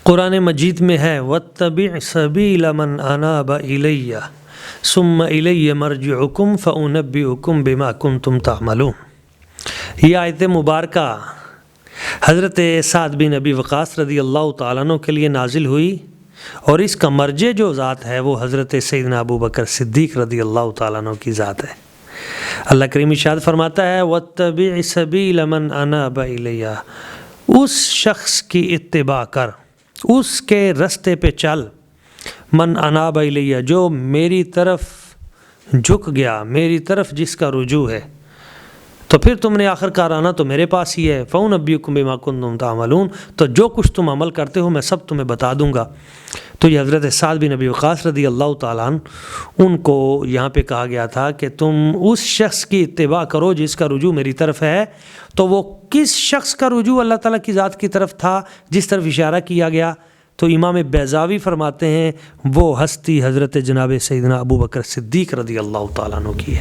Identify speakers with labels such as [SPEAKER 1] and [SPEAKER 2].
[SPEAKER 1] قرآن مجید میں ہے وَاتَّبِعْ سَبِيلَ مَنْ أَنَابَ إِلَيَّ ثُمَّ إِلَيَّ مَرْجِعُكُمْ فَأُنَبِّئُكُمْ بِمَا كُنْتُمْ تَعْمَلُونَ۔ یہ آیت مبارکہ حضرت سعد بن ابی وقاص رضی اللہ تعالیٰ عنہ کے لیے نازل ہوئی، اور اس کا مرجع جو ذات ہے وہ حضرت سیدنا ابو بکر صدیق رضی اللہ تعالیٰ عنہ کی ذات ہے۔ اللہ کریم ارشاد فرماتا ہے وَاتَّبِعْ سَبِيلَ مَنْ أَنَابَ إِلَيَّ، اس شخص کی اتباع کر، اس کے رستے پہ چل، من اناب الیہ، جو میری طرف جھک گیا، میری طرف جس کا رجوع ہے، تو پھر تم نے آخر کار آنا تو میرے پاس ہی ہے۔ فَأُنَبِّئُكُم بِمَا كُنتُمْ تَعْمَلُونَ، تو جو کچھ تم عمل کرتے ہو میں سب تمہیں بتا دوں گا۔ تو یہ حضرت سعد بن ابی وقاص رضی اللہ تعالیٰ عنہ ان کو یہاں پہ کہا گیا تھا کہ تم اس شخص کی اتباع کرو جس کا رجوع میری طرف ہے۔ تو وہ کس شخص کا رجوع اللہ تعالیٰ کی ذات کی طرف تھا جس طرف اشارہ کیا گیا؟ تو امام بیضاوی فرماتے ہیں وہ ہستی حضرت جناب سیدنا ابو بکر صدیق رضی اللہ تعالیٰ عنہ کی ہے۔